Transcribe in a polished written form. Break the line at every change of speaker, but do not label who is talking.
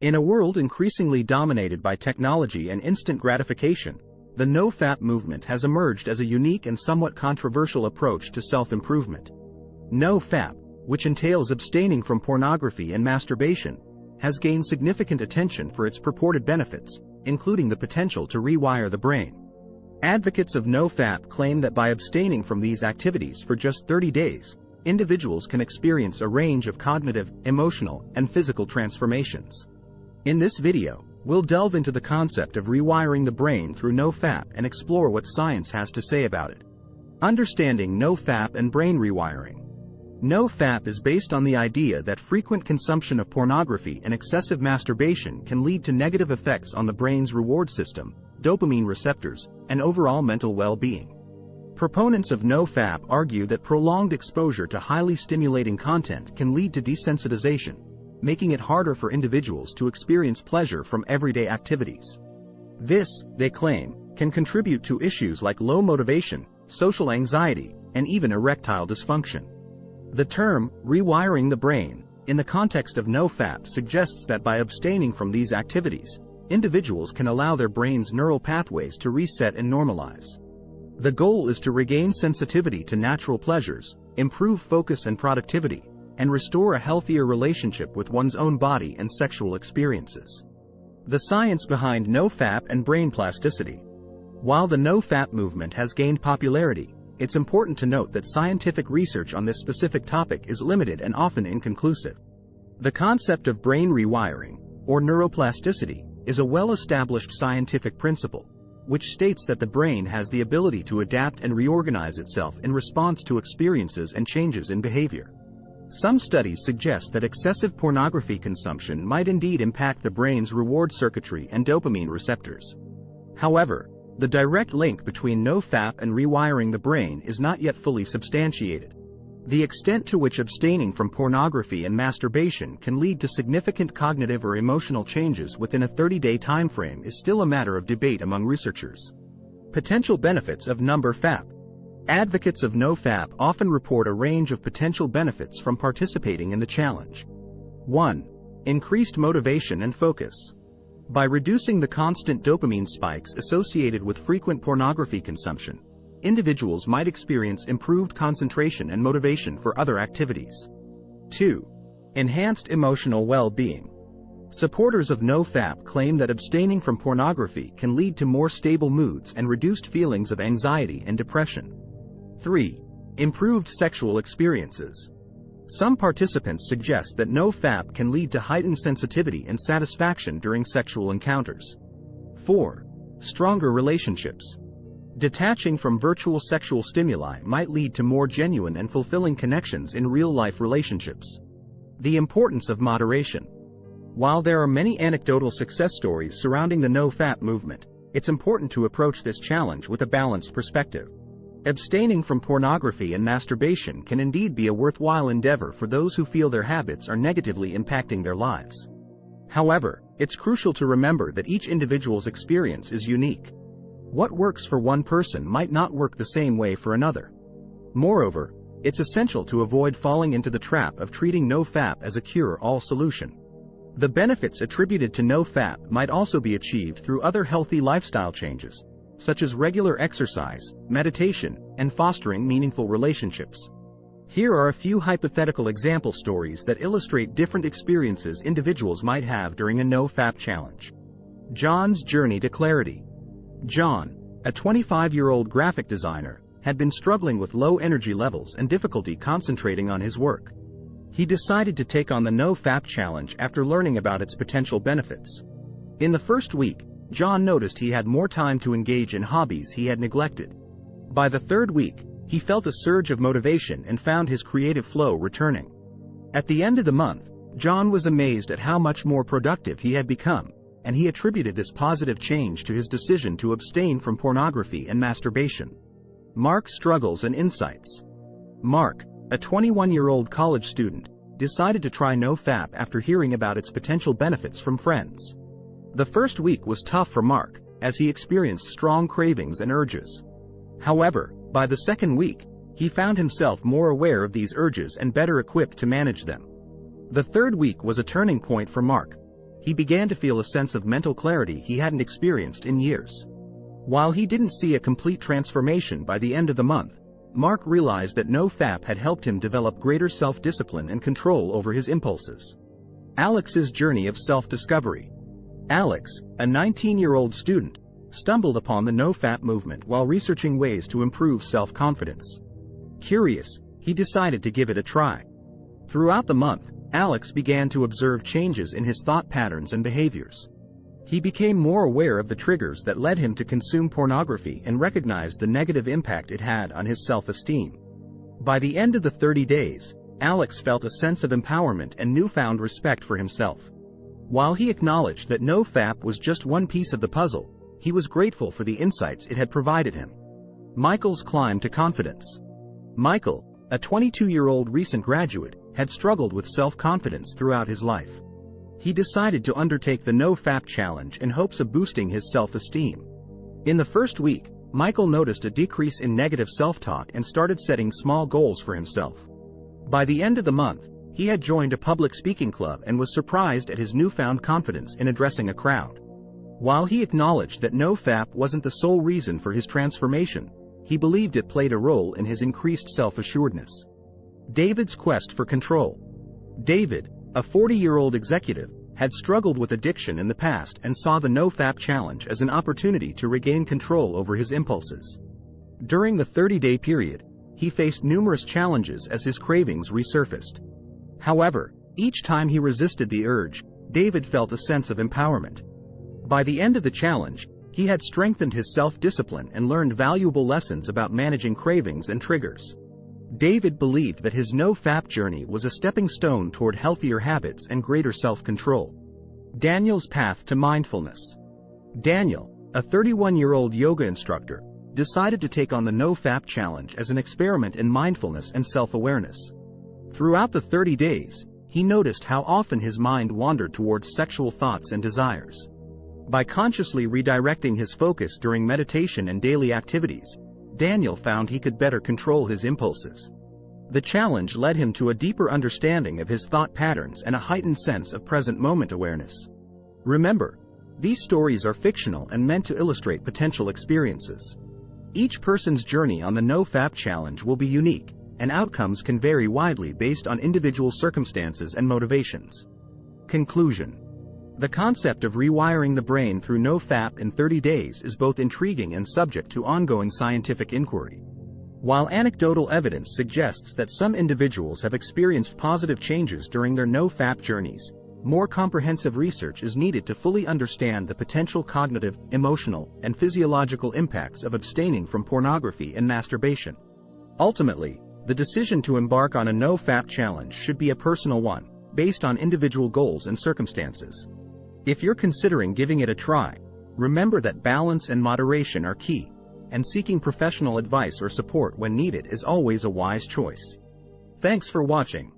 In a world increasingly dominated by technology and instant gratification, the NoFap movement has emerged as a unique and somewhat controversial approach to self-improvement. NoFap, which entails abstaining from pornography and masturbation, has gained significant attention for its purported benefits, including the potential to rewire the brain. Advocates of NoFap claim that by abstaining from these activities for just 30 days, individuals can experience a range of cognitive, emotional, and physical transformations. In this video, we'll delve into the concept of rewiring the brain through NoFap and explore what science has to say about it. Understanding NoFap and brain rewiring. NoFap is based on the idea that frequent consumption of pornography and excessive masturbation can lead to negative effects on the brain's reward system, dopamine receptors, and overall mental well-being. Proponents of NoFap argue that prolonged exposure to highly stimulating content can lead to desensitization, making it harder for individuals to experience pleasure from everyday activities. This, they claim, can contribute to issues like low motivation, social anxiety, and even erectile dysfunction. The term, rewiring the brain, in the context of NoFap suggests that by abstaining from these activities, individuals can allow their brain's neural pathways to reset and normalize. The goal is to regain sensitivity to natural pleasures, improve focus and productivity, and restore a healthier relationship with one's own body and sexual experiences. The science behind NoFap and brain plasticity. While the NoFap movement has gained popularity, it's important to note that scientific research on this specific topic is limited and often inconclusive. The concept of brain rewiring, or neuroplasticity, is a well-established scientific principle, which states that the brain has the ability to adapt and reorganize itself in response to experiences and changes in behavior. Some studies suggest that excessive pornography consumption might indeed impact the brain's reward circuitry and dopamine receptors. However, the direct link between NoFap and rewiring the brain is not yet fully substantiated. The extent to which abstaining from pornography and masturbation can lead to significant cognitive or emotional changes within a 30-day time frame is still a matter of debate among researchers. Potential benefits of NoFap. Advocates of NoFap often report a range of potential benefits from participating in the challenge. 1. Increased motivation and focus. By reducing the constant dopamine spikes associated with frequent pornography consumption, individuals might experience improved concentration and motivation for other activities. 2. Enhanced emotional well-being. Supporters of NoFap claim that abstaining from pornography can lead to more stable moods and reduced feelings of anxiety and depression. 3. Improved sexual experiences. Some participants suggest that NoFap can lead to heightened sensitivity and satisfaction during sexual encounters. 4. Stronger relationships. Detaching from virtual sexual stimuli might lead to more genuine and fulfilling connections in real-life relationships. The importance of moderation. While there are many anecdotal success stories surrounding the NoFap movement, it's important to approach this challenge with a balanced perspective. Abstaining from pornography and masturbation can indeed be a worthwhile endeavor for those who feel their habits are negatively impacting their lives. However, it's crucial to remember that each individual's experience is unique. What works for one person might not work the same way for another. Moreover, it's essential to avoid falling into the trap of treating NoFap as a cure-all solution. The benefits attributed to NoFap might also be achieved through other healthy lifestyle changes, such as regular exercise, meditation, and fostering meaningful relationships. Here are a few hypothetical example stories that illustrate different experiences individuals might have during a NoFap challenge. John's journey to clarity. John, a 25-year-old graphic designer, had been struggling with low energy levels and difficulty concentrating on his work. He decided to take on the NoFap challenge after learning about its potential benefits. In the first week, John noticed he had more time to engage in hobbies he had neglected. By the third week, he felt a surge of motivation and found his creative flow returning. At the end of the month, John was amazed at how much more productive he had become, and he attributed this positive change to his decision to abstain from pornography and masturbation. Mark's struggles and insights. Mark, a 21-year-old college student, decided to try NoFap after hearing about its potential benefits from friends. The first week was tough for Mark, as he experienced strong cravings and urges. However, by the second week, he found himself more aware of these urges and better equipped to manage them. The third week was a turning point for Mark. he began to feel a sense of mental clarity he hadn't experienced in years. While he didn't see a complete transformation by the end of the month, Mark realized that NoFap had helped him develop greater self-discipline and control over his impulses. Alex's journey of self-discovery. Alex, a 19-year-old student, stumbled upon the NoFap movement while researching ways to improve self-confidence. Curious, he decided to give it a try. Throughout the month, Alex began to observe changes in his thought patterns and behaviors. He became more aware of the triggers that led him to consume pornography and recognized the negative impact it had on his self-esteem. By the end of the 30 days, Alex felt a sense of empowerment and newfound respect for himself. While he acknowledged that NoFap was just one piece of the puzzle, he was grateful for the insights it had provided him. Michael's climb to confidence. Michael, a 22-year-old recent graduate, had struggled with self-confidence throughout his life. He decided to undertake the NoFap challenge in hopes of boosting his self-esteem. In the first week, Michael noticed a decrease in negative self-talk and started setting small goals for himself. By the end of the month, he had joined a public speaking club and was surprised at his newfound confidence in addressing a crowd. While he acknowledged that NoFap wasn't the sole reason for his transformation, he believed it played a role in his increased self-assuredness. David's quest for control. David, a 40-year-old executive, had struggled with addiction in the past and saw the NoFap challenge as an opportunity to regain control over his impulses. During the 30-day period, he faced numerous challenges as his cravings resurfaced. However, each time he resisted the urge, David felt a sense of empowerment. By the end of the challenge, he had strengthened his self-discipline and learned valuable lessons about managing cravings and triggers. David believed that his NoFap journey was a stepping stone toward healthier habits and greater self-control. Daniel's path to mindfulness. Daniel, a 31-year-old yoga instructor, decided to take on the NoFap challenge as an experiment in mindfulness and self-awareness. Throughout the 30 days, he noticed how often his mind wandered towards sexual thoughts and desires. By consciously redirecting his focus during meditation and daily activities, Daniel found he could better control his impulses. The challenge led him to a deeper understanding of his thought patterns and a heightened sense of present moment awareness. Remember, these stories are fictional and meant to illustrate potential experiences. Each person's journey on the NoFap challenge will be unique, and outcomes can vary widely based on individual circumstances and motivations. Conclusion. The concept of rewiring the brain through NoFap in 30 days is both intriguing and subject to ongoing scientific inquiry. While anecdotal evidence suggests that some individuals have experienced positive changes during their NoFap journeys, more comprehensive research is needed to fully understand the potential cognitive, emotional, and physiological impacts of abstaining from pornography and masturbation. Ultimately, the decision to embark on a NoFap challenge should be a personal one, based on individual goals and circumstances. If you're considering giving it a try, remember that balance and moderation are key, and seeking professional advice or support when needed is always a wise choice. Thanks for watching.